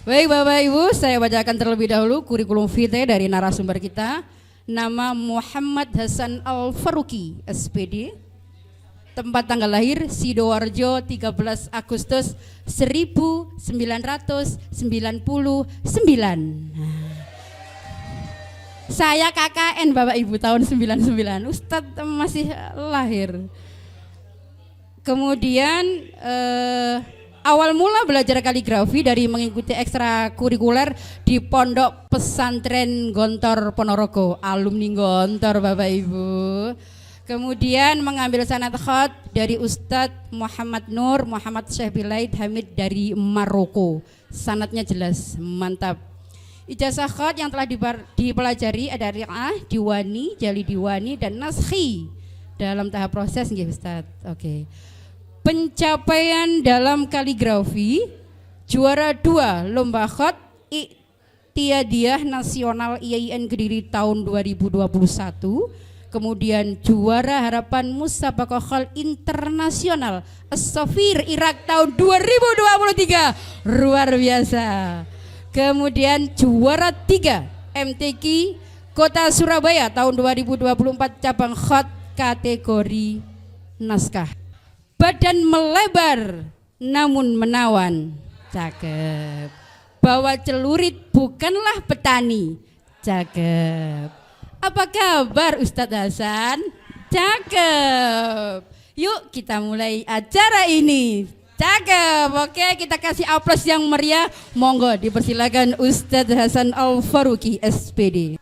Baik Bapak Ibu, saya bacakan terlebih dahulu kurikulum vitae dari narasumber kita. Nama Muhammad Hasan Al-Faruqi, SPD. Tempat tanggal lahir Sidoarjo 13 Agustus 1999. Saya KKN Bapak Ibu tahun 99. Ustadz masih lahir. Kemudian awal mula belajar kaligrafi dari mengikuti ekstrakurikuler di Pondok Pesantren Gontor Ponorogo, alumni Gontor Bapak Ibu. Kemudian mengambil sanad khat dari Ustadz Muhammad Nur Muhammad Syekh Bilaid Hamid dari Maroko. Sanadnya jelas, mantap. Ijazah khat yang telah dipelajari ada Ri'ah, Diwani, Jali Diwani dan Naskhi dalam tahap proses nggih Ustadz. Oke. Pencapaian dalam kaligrafi juara 2 lomba khat Iqtidiyah Nasional IAIN Kediri tahun 2021. Kemudian juara harapan Musabaqah Khal Internasional As-Safir Irak tahun 2023. Luar biasa. Kemudian juara 3 MTQ Kota Surabaya tahun 2024 cabang khat kategori naskah. Badan melebar namun menawan. Cakep. Bawa celurit bukanlah petani. Cakep. Apa kabar Ustadz Hasan? Cakep. Yuk kita mulai acara ini. Cakep. Oke, kita kasih aplaus yang meriah. Monggo dipersilakan Ustadz Hasan Al-Faruqi SPD.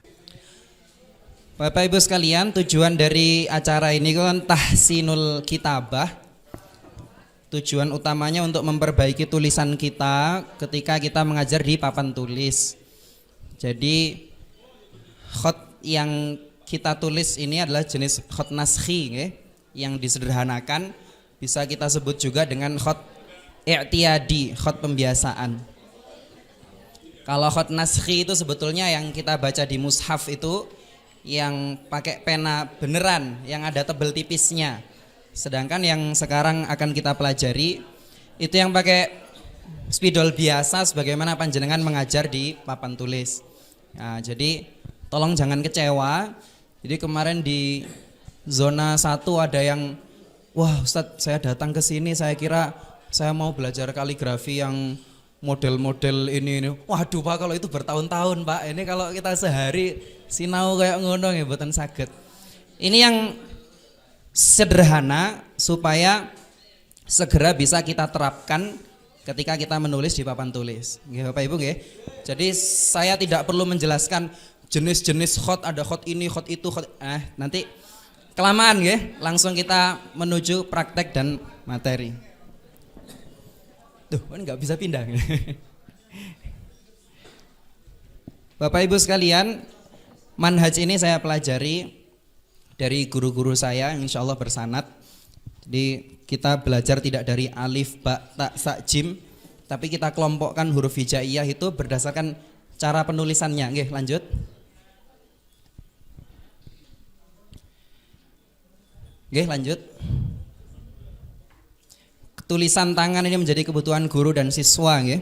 Bapak Ibu sekalian, tujuan dari acara ini kan tahsinul kitabah. Tujuan utamanya untuk memperbaiki tulisan kita ketika kita mengajar di papan tulis. Jadi khat yang kita tulis ini adalah jenis khat naskhi yang disederhanakan, bisa kita sebut juga dengan khat i'tiyadi, khat pembiasaan. Kalau khat naskhi itu sebetulnya yang kita baca di mushaf itu yang pakai pena beneran, yang ada tebel tipisnya. Sedangkan yang sekarang akan kita pelajari itu yang pakai spidol biasa sebagaimana panjenengan mengajar di papan tulis. Nah, jadi tolong jangan kecewa. Jadi kemarin di zona 1 ada yang, wah Ustadz saya datang ke sini saya kira saya mau belajar kaligrafi yang model-model ini. Waduh Pak, kalau itu bertahun-tahun Pak. Ini kalau kita sehari sinau kayak ngono ya mboten saged. Ini yang sederhana supaya segera bisa kita terapkan ketika kita menulis di papan tulis. Nggih Bapak Ibu nggih. Jadi saya tidak perlu menjelaskan jenis-jenis khat, ada khat ini, khat itu, khat, nanti kelamaan ya. Langsung kita menuju praktek dan materi. Tuh, kan nggak bisa pindah. Bapak Ibu sekalian, manhaj ini saya pelajari dari guru-guru saya yang insya Allah bersanad. Jadi kita belajar tidak dari alif, ba, ta, sa, jim, tapi kita kelompokkan huruf hijaiyah itu berdasarkan cara penulisannya. Nggih, lanjut. Oke, lanjut. Tulisan tangan ini menjadi kebutuhan guru dan siswa, ya.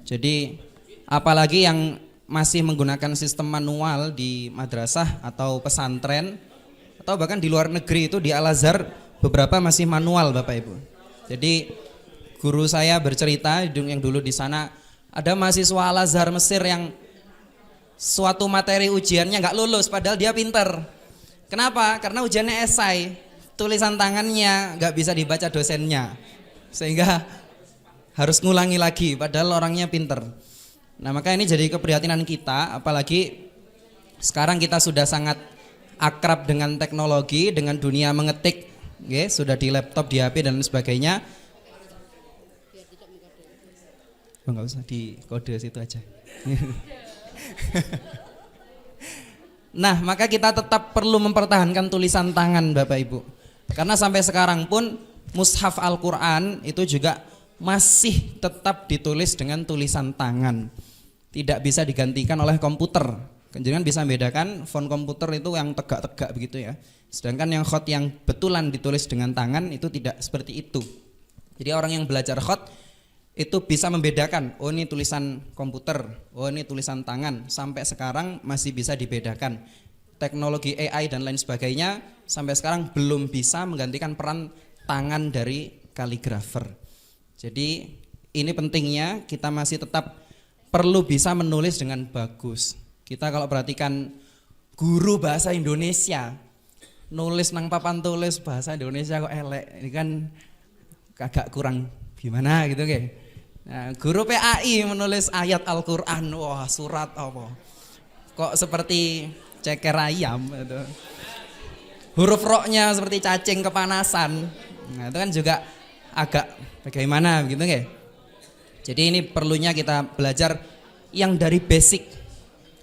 Jadi apalagi yang masih menggunakan sistem manual di madrasah atau pesantren atau bahkan di luar negeri itu di Al-Azhar beberapa masih manual Bapak Ibu. Jadi guru saya bercerita yang dulu di sana ada mahasiswa Al-Azhar Mesir yang suatu materi ujiannya nggak lulus padahal dia pinter. Kenapa? Karena ujiannya esai, tulisan tangannya nggak bisa dibaca dosennya, sehingga harus ngulangi lagi padahal orangnya pinter. Nah maka ini jadi keprihatinan kita, apalagi sekarang kita sudah sangat akrab dengan teknologi, dengan dunia mengetik, sudah di laptop, di HP dan sebagainya. Oh, nggak usah di kode situ aja. Nah maka kita tetap perlu mempertahankan tulisan tangan Bapak Ibu. Karena sampai sekarang pun mushaf Al-Quran itu juga masih tetap ditulis dengan tulisan tangan. Tidak bisa digantikan oleh komputer. Jangan bisa membedakan font komputer itu yang tegak-tegak begitu ya. Sedangkan yang khat yang betulan ditulis dengan tangan itu tidak seperti itu. Jadi orang yang belajar khat itu bisa membedakan, oh ini tulisan komputer, oh ini tulisan tangan. Sampai sekarang masih bisa dibedakan. Teknologi AI dan lain sebagainya sampai sekarang belum bisa menggantikan peran tangan dari kaligrafer. Jadi ini pentingnya kita masih tetap perlu bisa menulis dengan bagus. Kita kalau perhatikan guru bahasa Indonesia nulis nang papan tulis bahasa Indonesia kok elek, ini kan agak kurang gimana gitu ke. Nah, guru PAI menulis ayat Al-Qur'an, wah surat apa? Kok seperti ceker ayam gitu. Huruf roknya seperti cacing kepanasan. Nah, itu kan juga agak bagaimana gitu ke. Jadi ini perlunya kita belajar yang dari basic.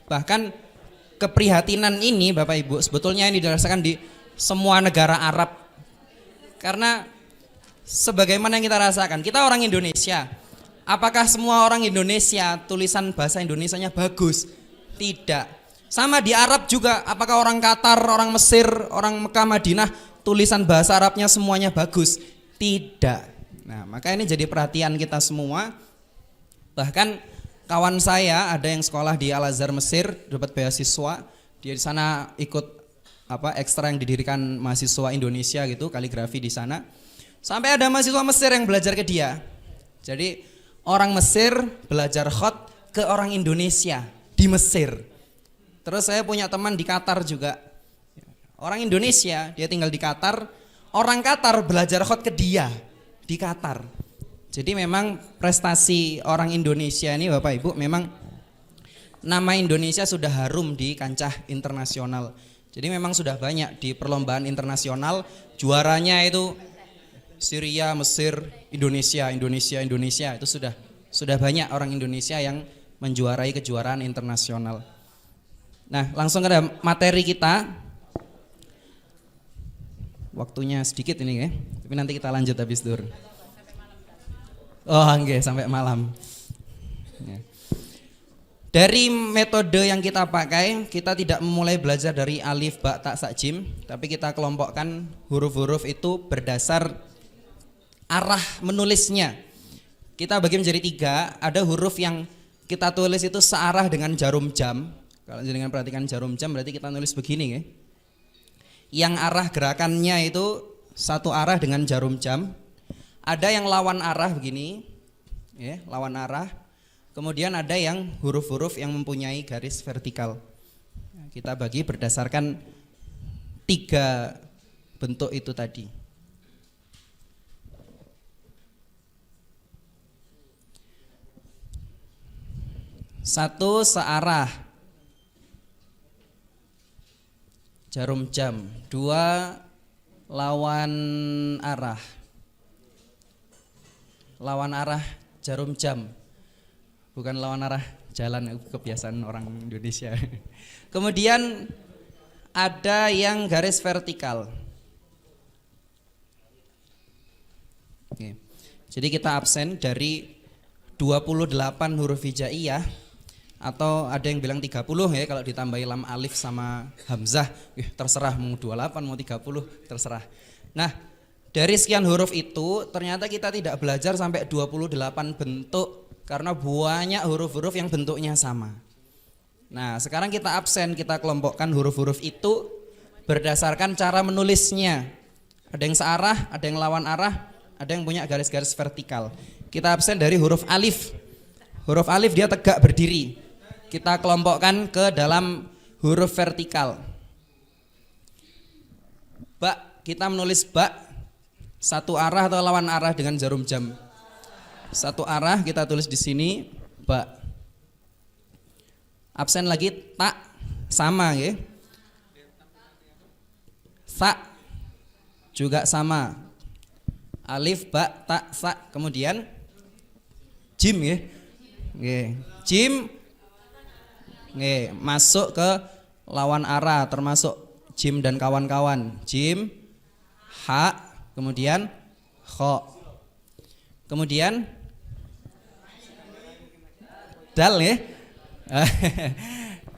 Bahkan keprihatinan ini Bapak Ibu sebetulnya ini dirasakan di semua negara Arab. Karena sebagaimana yang kita rasakan, kita orang Indonesia. Apakah semua orang Indonesia tulisan bahasa Indonesianya bagus? Tidak. Sama di Arab juga, apakah orang Qatar, orang Mesir, orang Mekah, Madinah tulisan bahasa Arabnya semuanya bagus? Tidak. Nah, maka ini jadi perhatian kita semua. Bahkan kawan saya ada yang sekolah di Al-Azhar Mesir, dapat beasiswa. Dia di sana ikut ekstra yang didirikan mahasiswa Indonesia gitu, kaligrafi di sana. Sampai ada mahasiswa Mesir yang belajar ke dia. Jadi orang Mesir belajar khot ke orang Indonesia di Mesir. Terus saya punya teman di Qatar juga. Orang Indonesia, dia tinggal di Qatar. Orang Qatar belajar khot ke dia di Qatar. Jadi memang prestasi orang Indonesia ini Bapak Ibu, memang nama Indonesia sudah harum di kancah internasional. Jadi memang sudah banyak di perlombaan internasional, juaranya itu Syria, Mesir, Indonesia itu sudah banyak orang Indonesia yang menjuarai kejuaraan internasional. Nah, langsung ke materi kita. Waktunya sedikit ini ya, tapi nanti kita lanjut habis dur. Oh, enggak sampai malam. Ya. Dari metode yang kita pakai, kita tidak memulai belajar dari alif, ba, ta, sa, jim, tapi kita kelompokkan huruf-huruf itu berdasar arah menulisnya. Kita bagi menjadi 3, ada huruf yang kita tulis itu searah dengan jarum jam. Kalau jangan perhatikan jarum jam berarti kita nulis begini ya. Yang arah gerakannya itu satu arah dengan jarum jam. Ada yang lawan arah begini, ya, lawan arah. Kemudian ada yang huruf-huruf yang mempunyai garis vertikal. Kita bagi berdasarkan 3 bentuk itu tadi. Satu searah, jarum jam. 2 lawan arah, lawan arah jarum jam. Bukan lawan arah jalan, kebiasaan orang Indonesia. Kemudian ada yang garis vertikal. Oke. Jadi kita absen dari 28 huruf hijaiyah, atau ada yang bilang 30 ya kalau ditambahi lam alif sama hamzah. Terserah mau 28 mau 30 terserah. Nah, dari sekian huruf itu ternyata kita tidak belajar sampai 28 bentuk karena banyak huruf-huruf yang bentuknya sama. Nah, sekarang kita absen, kita kelompokkan huruf-huruf itu berdasarkan cara menulisnya. Ada yang searah, ada yang lawan arah, ada yang punya garis-garis vertikal. Kita absen dari huruf alif. Huruf alif dia tegak berdiri. Kita kelompokkan ke dalam huruf vertikal. Ba, kita menulis ba, satu arah atau lawan arah dengan jarum jam. Satu arah kita tulis di sini ba. Absen lagi ta, sama ya. Sa juga sama. Alif, ba, ta, sa. Kemudian jim ya. Jim masuk ke lawan arah termasuk jim dan kawan-kawan. Jim, ha, kemudian kho. Kemudian dal ya.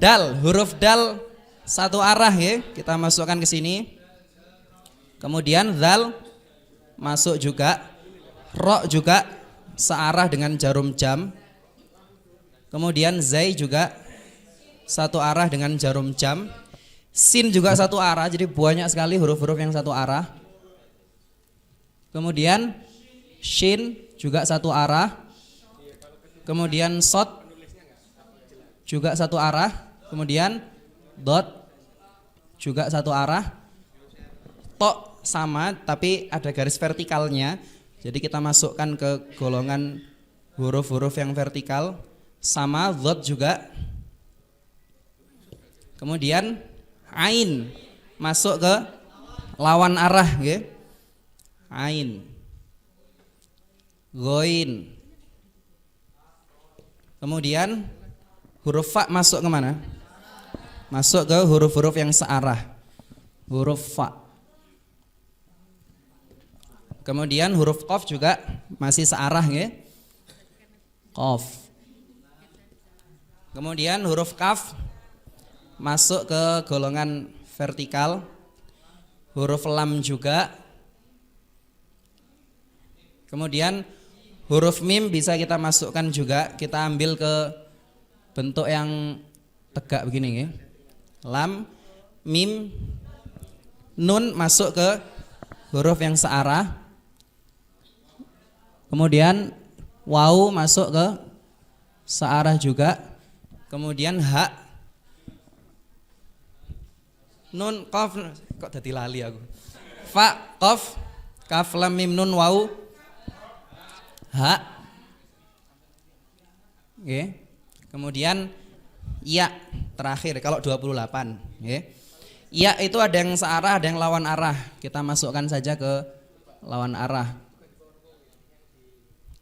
Dal, huruf dal satu arah ya, kita masukkan ke sini. Kemudian zal masuk juga, ro juga searah dengan jarum jam. Kemudian zai juga satu arah dengan jarum jam. Sin juga satu arah, jadi banyak sekali huruf-huruf yang satu arah. Kemudian shin juga satu arah. Kemudian sod juga satu arah. Kemudian dot juga satu arah. To sama tapi ada garis vertikalnya. Jadi kita masukkan ke golongan huruf-huruf yang vertikal. Sama dot juga. Kemudian ain masuk ke lawan arah, ya. Ain. Goin. Kemudian huruf fa masuk ke mana? Masuk ke huruf-huruf yang searah. Huruf fa. Kemudian huruf qaf juga masih searah, ya. Qaf. Kemudian huruf kaf masuk ke golongan vertikal. Huruf lam juga. Kemudian huruf mim bisa kita masukkan juga, kita ambil ke bentuk yang tegak begini, ya. Lam, mim, nun masuk ke huruf yang searah. Kemudian waw masuk ke searah juga. Kemudian ha, nun, qaf, kok jadi lali aku. Fa, qaf, kaf, lam, mim, nun, waw, ha. Oke. Kemudian ya terakhir kalau 28, oke. Ya itu ada yang searah, ada yang lawan arah. Kita masukkan saja ke lawan arah.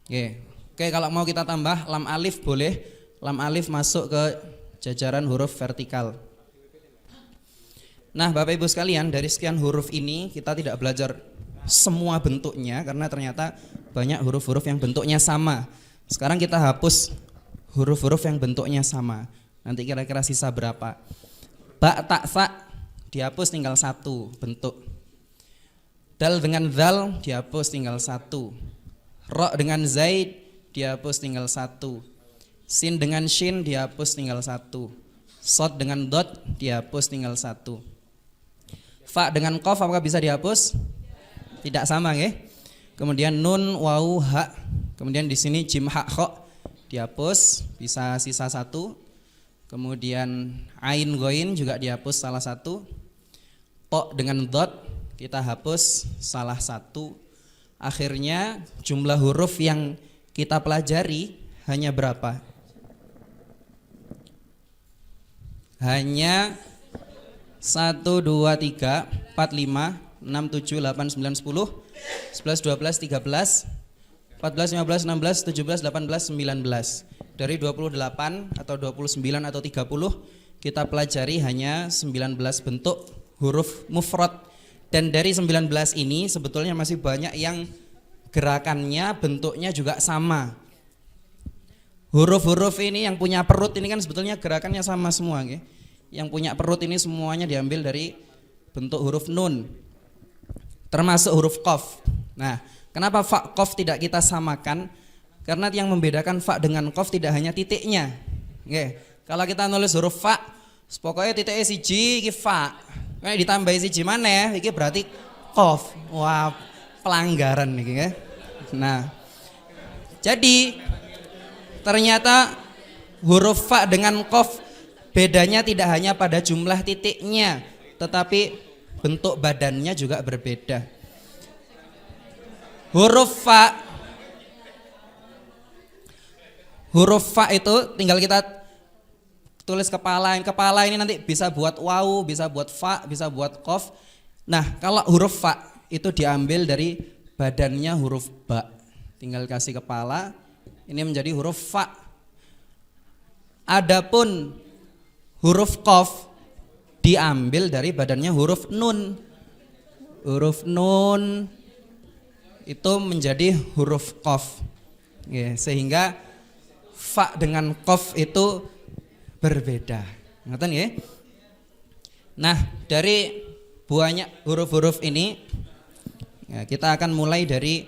Oke. Oke, kalau mau kita tambah lam alif boleh. Lam alif masuk ke jajaran huruf vertikal. Nah, Bapak Ibu sekalian, dari sekian huruf ini kita tidak belajar semua bentuknya karena ternyata banyak huruf-huruf yang bentuknya sama. Sekarang kita hapus huruf-huruf yang bentuknya sama. Nanti kira-kira sisa berapa? Ba, ta, sa dihapus tinggal satu bentuk. Dal dengan zal dihapus tinggal satu. Ro dengan zaid dihapus tinggal satu. Sin dengan shin dihapus tinggal satu. Sod dengan dot dihapus tinggal satu. Fa dengan qaf apakah bisa dihapus? Tidak sama, ya. Kemudian nun, waw, ha. Kemudian di sini jim, ha, kho dihapus, bisa sisa satu. Kemudian ain, goin juga dihapus salah satu. To dengan dot kita hapus salah satu. Akhirnya jumlah huruf yang kita pelajari hanya berapa? Hanya 1, 2, 3, 4, 5, 6, 7, 8, 9, 10, 11, 12, 13, 14, 15, 16, 17, 18, 19. Dari 28 atau 29 atau 30 kita pelajari hanya 19 bentuk huruf mufrad. Dan dari 19 ini sebetulnya masih banyak yang gerakannya, bentuknya juga sama. Huruf-huruf ini yang punya perut ini kan sebetulnya gerakannya sama semua, ya. Yang punya perut ini semuanya diambil dari bentuk huruf nun, termasuk huruf qaf. Nah, kenapa fa, qaf tidak kita samakan? Karena yang membedakan fa dengan qaf tidak hanya titiknya. Oke, kalau kita nulis huruf fa, pokoknya titiknya siji iki fa. Kalau ditambahi siji mana, iki berarti qaf. Wah, pelanggaran iki, ya. Nah, jadi ternyata huruf fa dengan qaf bedanya tidak hanya pada jumlah titiknya, tetapi bentuk badannya juga berbeda. Huruf fa itu tinggal kita tulis kepala. Kepala ini nanti bisa buat waw, bisa buat fa, bisa buat qaf. Nah, kalau huruf fa itu diambil dari badannya huruf ba. Tinggal kasih kepala, ini menjadi huruf fa. Adapun huruf qaf diambil dari badannya huruf nun. Huruf nun itu menjadi huruf qaf. Ya, sehingga fa dengan qaf itu berbeda. Ngerti, ya? Nah, dari banyak huruf-huruf ini ya, kita akan mulai dari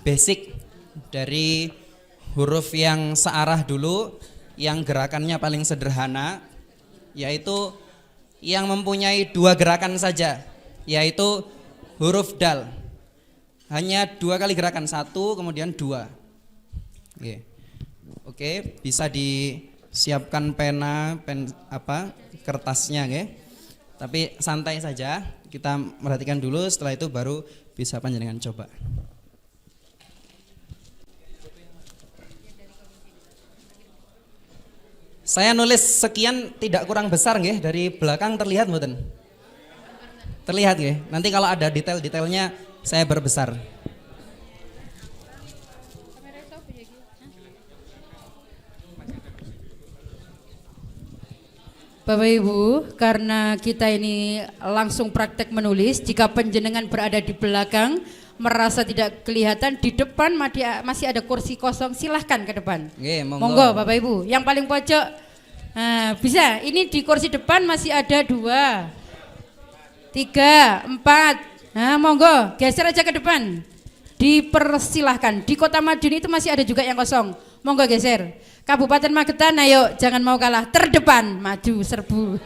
basic dari huruf yang searah dulu, yang gerakannya paling sederhana, yaitu yang mempunyai 2 gerakan saja, yaitu huruf dal. Hanya 2 kali gerakan, 1 kemudian 2. Oke, bisa disiapkan pena, kertasnya, oke. Tapi santai saja, kita perhatikan dulu, setelah itu baru bisa panjenengan coba. Saya nulis sekian tidak kurang besar nggih, dari belakang terlihat mboten? Terlihat nggih. Nanti kalau ada detail-detailnya saya berbesar. Bapak Ibu, karena kita ini langsung praktek menulis, jika panjenengan berada di belakang merasa tidak kelihatan, di depan masih ada kursi kosong, silahkan ke depan. Monggo Bapak Ibu. Yang paling pojok bisa. Ini di kursi depan masih ada 2, 3, 4. Nah, monggo geser aja ke depan. Dipersilahkan. Di Kota Madiun itu masih ada juga yang kosong. Monggo geser. Kabupaten Magetan, ayo jangan mau kalah, terdepan, maju, serbu.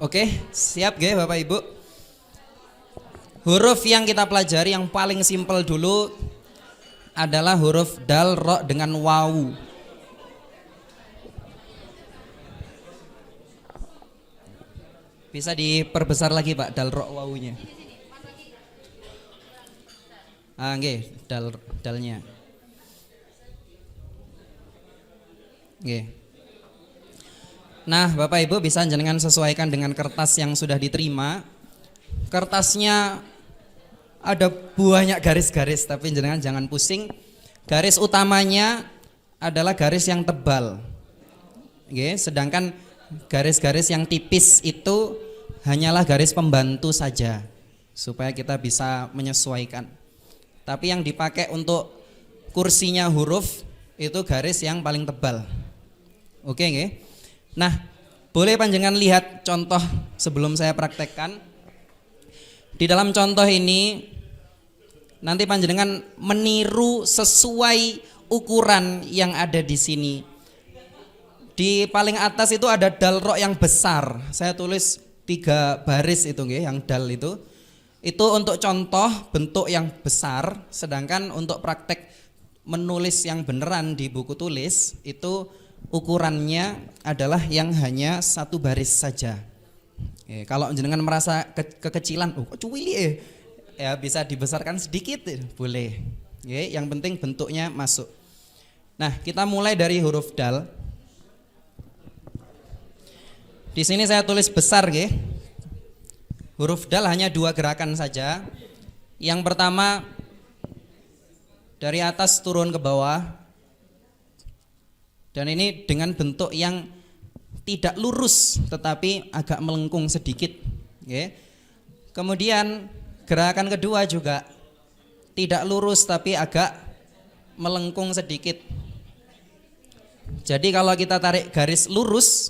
Oke, siap nggih Bapak Ibu. Huruf yang kita pelajari yang paling simpel dulu adalah huruf dal, ro dengan wawu. Bisa diperbesar lagi Pak, dal, ro, wawunya. Nggih, dalnya. Nggih. Nah, Bapak Ibu bisa jenengan sesuaikan dengan kertas yang sudah diterima. Kertasnya ada banyak garis-garis, tapi jenengan jangan pusing. Garis utamanya adalah garis yang tebal. Oke, sedangkan garis-garis yang tipis itu hanyalah garis pembantu saja, supaya kita bisa menyesuaikan. Tapi yang dipakai untuk kursinya huruf itu garis yang paling tebal. Oke, nggih. Nah, boleh panjenengan lihat contoh sebelum saya praktekkan. Di dalam contoh ini nanti panjenengan meniru sesuai ukuran yang ada di sini. Di paling atas itu ada dal ro yang besar. Saya tulis 3 baris itu nggih, yang dal itu. Itu untuk contoh bentuk yang besar, sedangkan untuk praktek menulis yang beneran di buku tulis itu ukurannya adalah yang hanya 1 baris saja. Kalau jenengan merasa kekecilan, cuwili ya bisa dibesarkan sedikit, boleh. Yang penting bentuknya masuk. Nah, kita mulai dari huruf dal. Di sini saya tulis besar, nggih. Huruf dal hanya 2 gerakan saja. Yang pertama dari atas turun ke bawah. Dan ini dengan bentuk yang tidak lurus tetapi agak melengkung sedikit. Kemudian gerakan kedua juga tidak lurus tapi agak melengkung sedikit. Jadi kalau kita tarik garis lurus,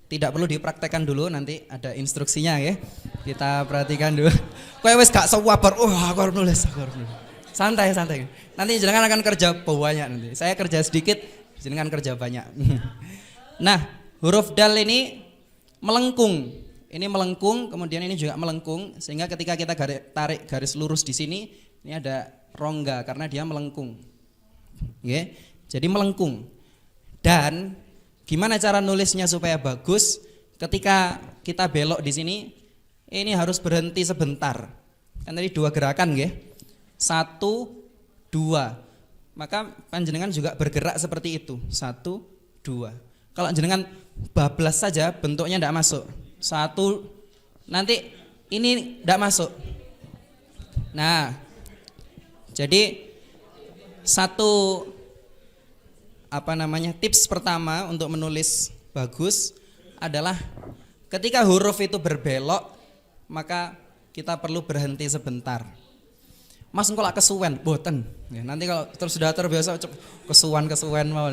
tidak perlu dipraktekkan dulu, nanti ada instruksinya ya. Kita perhatikan dulu. Kowe wis gak sabar, aku harus nulis. Santai. Nanti jenengan akan kerja banyak nanti. Saya kerja sedikit, jenengan kerja banyak. Nah, huruf dal ini melengkung. Ini melengkung, kemudian ini juga melengkung, sehingga ketika kita tarik garis lurus di sini, ini ada rongga karena dia melengkung. Jadi melengkung. Dan gimana cara nulisnya supaya bagus? Ketika kita belok di sini, ini harus berhenti sebentar. Kan tadi 2 gerakan, nggih. 1, 2. Maka panjenengan juga bergerak seperti itu. 1, 2. Kalau jenengan bablas saja bentuknya tidak masuk. 1, nanti ini tidak masuk. Nah, jadi tips pertama untuk menulis bagus adalah ketika huruf itu berbelok, maka kita perlu berhenti sebentar. Mas engko lak kesuwen, boten. Nanti kalau sudah terbiasa kesuwen mau.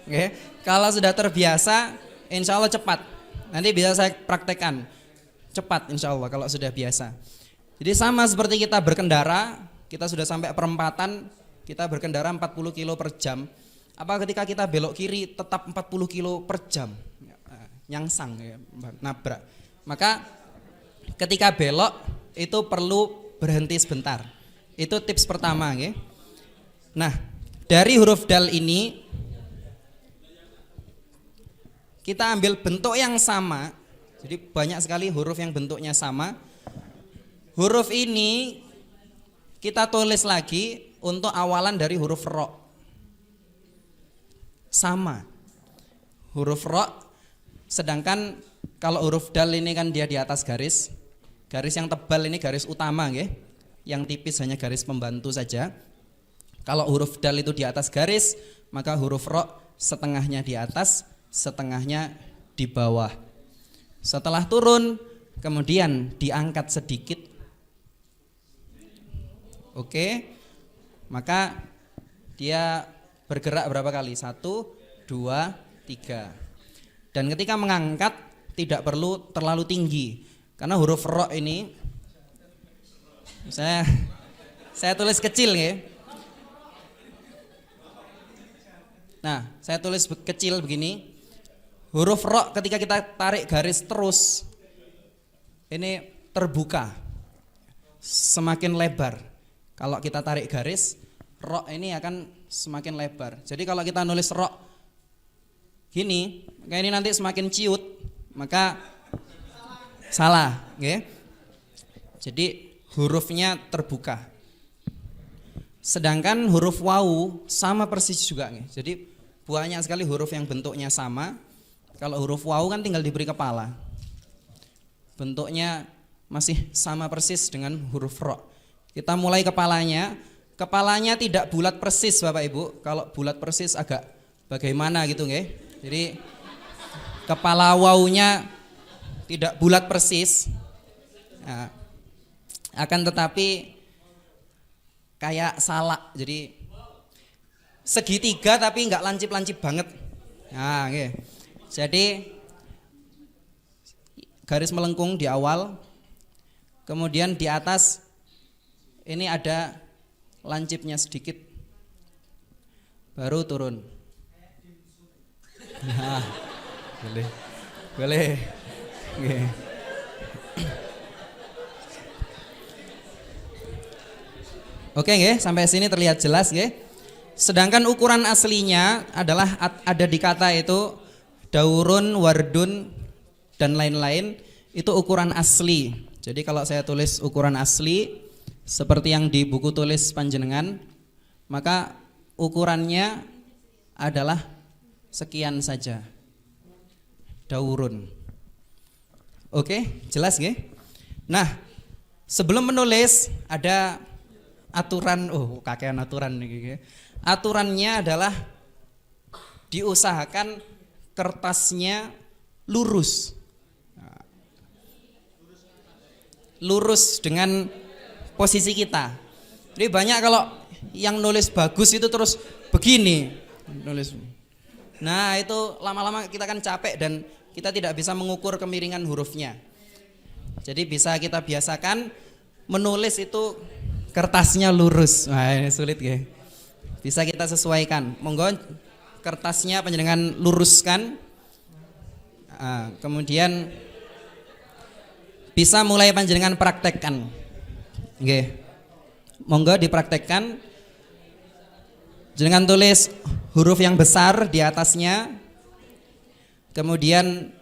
Oke. Kalau sudah terbiasa, insya Allah cepat. Nanti bisa saya praktekkan. Cepat insya Allah kalau sudah biasa. Jadi sama seperti kita berkendara, kita sudah sampai perempatan, kita berkendara 40 kilo per jam. Apa ketika kita belok kiri tetap 40 kilo per jam? Nyangsang ya, nabrak. Maka ketika belok itu perlu berhenti sebentar. Itu tips pertama ya. Nah, dari huruf dal ini kita ambil bentuk yang sama. Jadi banyak sekali huruf yang bentuknya sama. Huruf ini kita tulis lagi untuk awalan dari huruf ro. Sama. Huruf ro, sedangkan kalau huruf dal ini kan dia di atas garis. Garis yang tebal ini garis utama nggih. Yang tipis hanya garis pembantu saja. Kalau huruf dal itu di atas garis, maka huruf ro setengahnya di atas, setengahnya di bawah. Setelah turun, kemudian diangkat sedikit. Oke, maka dia bergerak berapa kali? 1, 2, 3. Dan ketika mengangkat tidak perlu terlalu tinggi, karena huruf ro ini saya tulis kecil ya. Nah, saya tulis kecil begini. Huruf ro ketika kita tarik garis terus ini terbuka, semakin lebar. Kalau kita tarik garis, ro ini akan semakin lebar. Jadi kalau kita nulis ro gini, maka ini nanti semakin ciut, maka salah, okay? Jadi hurufnya terbuka. Sedangkan huruf wawu sama persis juga, okay? Jadi banyak sekali huruf yang bentuknya sama. Kalau huruf wawu kan tinggal diberi kepala. Bentuknya masih sama persis dengan huruf ro. Kita mulai kepalanya. Kepalanya tidak bulat persis Bapak Ibu. Kalau bulat persis agak bagaimana gitu nggih. Jadi kepala wawunya tidak bulat persis. Nah, akan tetapi kayak salak. Jadi segitiga tapi enggak lancip-lancip banget. Nah, nggih. Jadi garis melengkung di awal, kemudian di atas ini ada lancipnya sedikit, baru turun. Nah, boleh. Okay. Oke, nggih, sampai sini terlihat jelas, nggih. Sedangkan ukuran aslinya adalah ada di kata itu daurun, wardun, dan lain-lain, itu ukuran asli. Jadi kalau saya tulis ukuran asli seperti yang di buku tulis panjenengan, maka ukurannya adalah sekian saja. Daurun. Oke, jelas nggih? Nah, sebelum menulis ada aturan, kakean aturan nih. Aturannya adalah diusahakan kertasnya lurus. Lurus dengan posisi kita. Jadi banyak kalau yang nulis bagus itu terus begini nulis. Nah, itu lama-lama kita kan capek dan kita tidak bisa mengukur kemiringan hurufnya. Jadi bisa kita biasakan menulis itu kertasnya lurus. Wah, ini sulit ya. Bisa kita sesuaikan. Monggo kertasnya panjenengan luruskan. Kemudian bisa mulai panjenengan praktekkan. Nggih. Monggo dipraktekkan. Jenengan tulis huruf yang besar di atasnya. Kemudian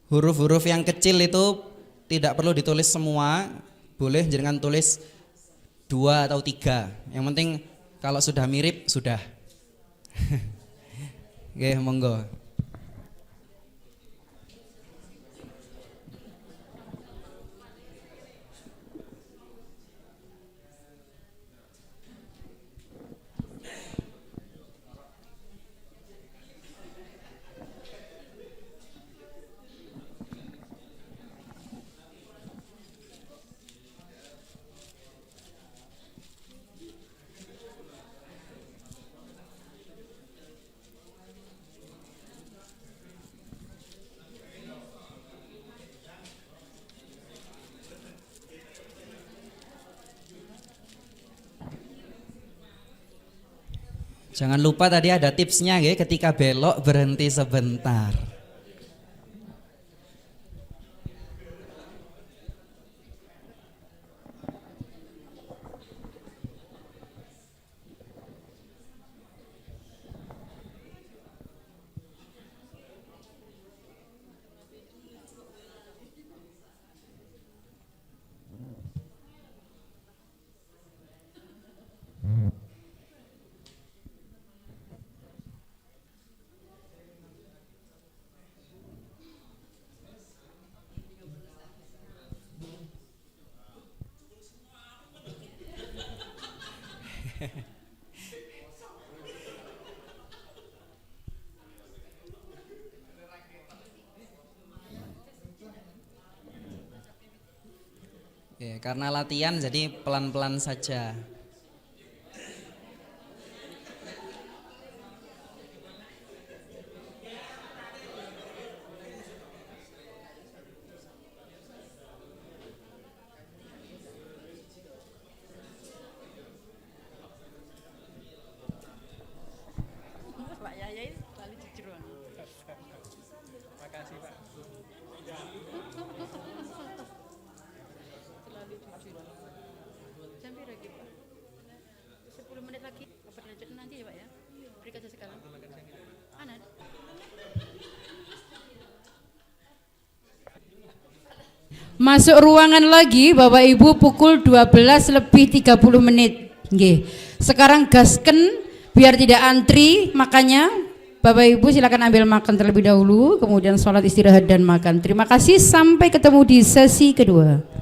huruf-huruf yang kecil itu tidak perlu ditulis semua. Boleh jenengan tulis 2 atau 3. Yang penting kalau sudah mirip sudah. Oke, monggo. Jangan lupa tadi ada tipsnya ya, ketika belok berhenti sebentar. Ya, karena latihan jadi pelan-pelan saja. Pak Yayai selalu jujur. Makasih Pak. Selalu jujur. Sampai lagi Pak. 10 menit lagi. Apa lanjut nanti ya Pak ya? Berikan saja sekarang. Anak. Masuk ruangan lagi Bapak Ibu pukul 12 lebih 30 menit. Nggih. Sekarang gasken biar tidak antri, makanya Bapak Ibu silakan ambil makan terlebih dahulu, kemudian sholat istirahat dan makan. Terima kasih, sampai ketemu di sesi kedua.